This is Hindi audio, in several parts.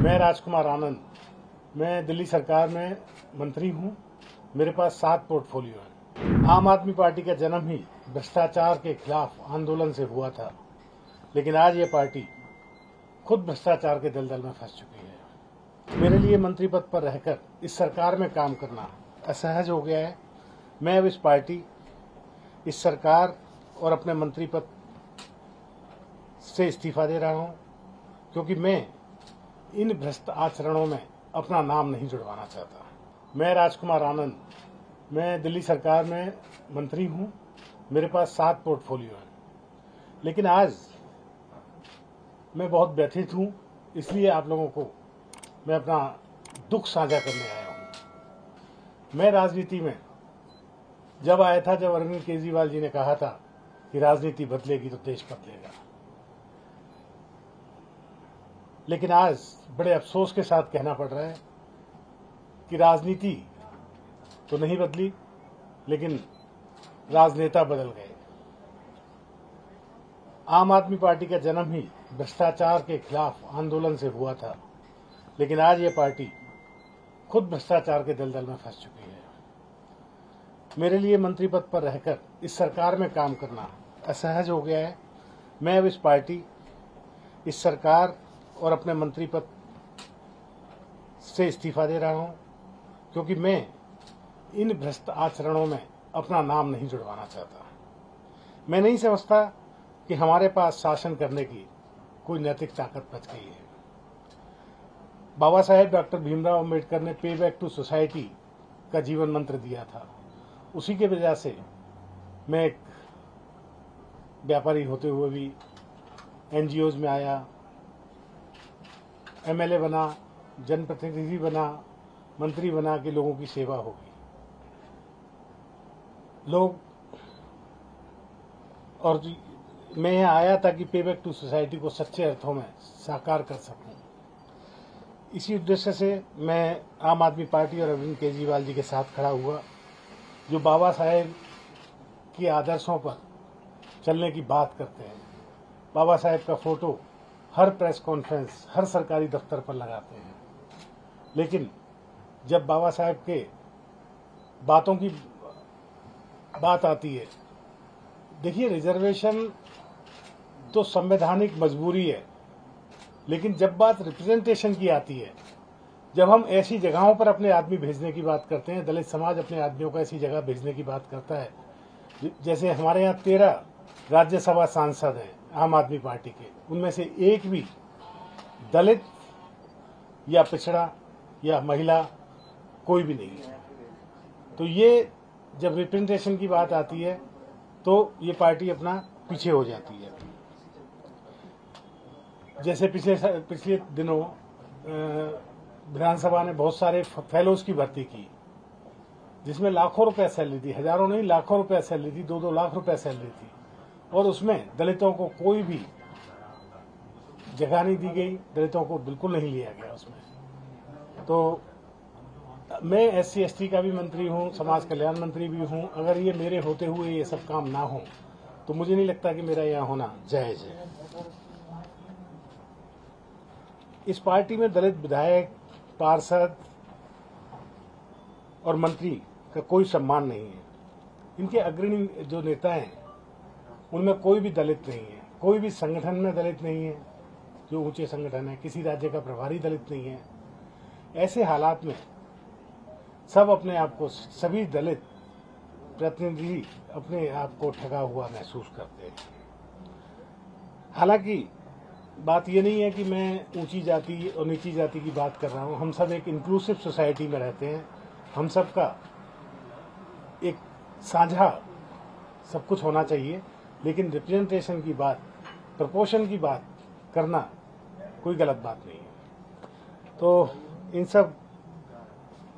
मैं राजकुमार आनंद, मैं दिल्ली सरकार में मंत्री हूं। मेरे पास 7 पोर्टफोलियो हैं। आम आदमी पार्टी का जन्म ही भ्रष्टाचार के खिलाफ आंदोलन से हुआ था, लेकिन आज ये पार्टी खुद भ्रष्टाचार के दलदल में फंस चुकी है। मेरे लिए मंत्री पद पर रहकर इस सरकार में काम करना असहज हो गया है। मैं अब इस पार्टी, इस सरकार और अपने मंत्री पद से इस्तीफा दे रहा हूं, क्योंकि मैं इन भ्रष्ट आचरणों में अपना नाम नहीं जुड़वाना चाहता। मैं राजकुमार आनंद, मैं दिल्ली सरकार में मंत्री हूं। मेरे पास 7 पोर्टफोलियो हैं, लेकिन आज मैं बहुत व्यथित हूं। इसलिए आप लोगों को मैं अपना दुख साझा करने आया हूं। मैं राजनीति में जब आया था, जब अरविंद केजरीवाल जी ने कहा था कि राजनीति बदलेगी तो देश बदलेगा, लेकिन आज बड़े अफसोस के साथ कहना पड़ रहा है कि राजनीति तो नहीं बदली, लेकिन राजनेता बदल गए। आम आदमी पार्टी का जन्म ही भ्रष्टाचार के खिलाफ आंदोलन से हुआ था, लेकिन आज ये पार्टी खुद भ्रष्टाचार के दलदल में फंस चुकी है। मेरे लिए मंत्री पद पर रहकर इस सरकार में काम करना असहज हो गया है। मैं अब इस पार्टी, इस सरकार और अपने मंत्री पद से इस्तीफा दे रहा हूं, क्योंकि मैं इन भ्रष्ट आचरणों में अपना नाम नहीं जुड़वाना चाहता। मैं नहीं समझता कि हमारे पास शासन करने की कोई नैतिक ताकत बच गई है। बाबा साहेब डॉक्टर भीमराव अम्बेडकर ने पे बैक टू सोसाइटी का जीवन मंत्र दिया था। उसी के वजह से मैं एक व्यापारी होते हुए भी एनजीओज में आया, एमएलए बना, जनप्रतिनिधि बना, मंत्री बना कि लोगों की सेवा होगी। लोग और मैं यहाँ आया ताकि पे बैक टू सोसाइटी को सच्चे अर्थों में साकार कर सकूं। इसी उद्देश्य से मैं आम आदमी पार्टी और अरविंद केजरीवाल जी के साथ खड़ा हुआ, जो बाबा साहेब के आदर्शों पर चलने की बात करते हैं। बाबा साहेब का फोटो हर प्रेस कॉन्फ्रेंस, हर सरकारी दफ्तर पर लगाते हैं, लेकिन जब बाबा साहेब के बातों की बात आती है, देखिए रिजर्वेशन तो संवैधानिक मजबूरी है, लेकिन जब बात रिप्रेजेंटेशन की आती है, जब हम ऐसी जगहों पर अपने आदमी भेजने की बात करते हैं, दलित समाज अपने आदमियों को ऐसी जगह भेजने की बात करता है, जैसे हमारे यहाँ 13 राज्यसभा सांसद हैं आम आदमी पार्टी के, उनमें से एक भी दलित या पिछड़ा या महिला कोई भी नहीं है। तो ये जब रिप्रेजेंटेशन की बात आती है तो ये पार्टी अपना पीछे हो जाती है। जैसे पिछले दिनों विधानसभा ने बहुत सारे फेलोज की भर्ती की, जिसमें लाखों रुपए सैलरी थी, हजारों नहीं लाखों रुपए सैलरी थी, 2-2 लाख रुपए सैलरी थी, और उसमें दलितों को कोई भी जगह नहीं दी गई, दलितों को बिल्कुल नहीं लिया गया उसमें। तो मैं SC ST का भी मंत्री हूं, समाज कल्याण मंत्री भी हूं। अगर ये मेरे होते हुए ये सब काम ना हो तो मुझे नहीं लगता कि मेरा यहाँ होना जायज है। इस पार्टी में दलित विधायक, पार्षद और मंत्री का कोई सम्मान नहीं है। इनके अग्रणी जो नेता हैं उनमें कोई भी दलित नहीं है, कोई भी संगठन में दलित नहीं है, जो ऊंचे संगठन है, किसी राज्य का प्रभारी दलित नहीं है। ऐसे हालात में सब अपने आप को, सभी दलित प्रतिनिधि अपने आप को ठगा हुआ महसूस करते हैं। हालांकि बात यह नहीं है कि मैं ऊंची जाति और नीची जाति की बात कर रहा हूं। हम सब एक इंक्लूसिव सोसाइटी में रहते हैं। हम सबका एक साझा सब कुछ होना चाहिए, लेकिन रिप्रेजेंटेशन की बात, प्रपोर्शन की बात करना कोई गलत बात नहीं है। तो इन सब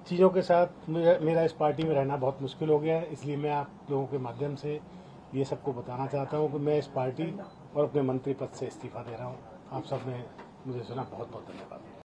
चीज़ों के साथ मेरा इस पार्टी में रहना बहुत मुश्किल हो गया है। इसलिए मैं आप लोगों के माध्यम से ये सबको बताना चाहता हूँ कि मैं इस पार्टी और अपने मंत्री पद से इस्तीफा दे रहा हूँ। आप सब ने मुझे सुना, बहुत बहुत धन्यवाद।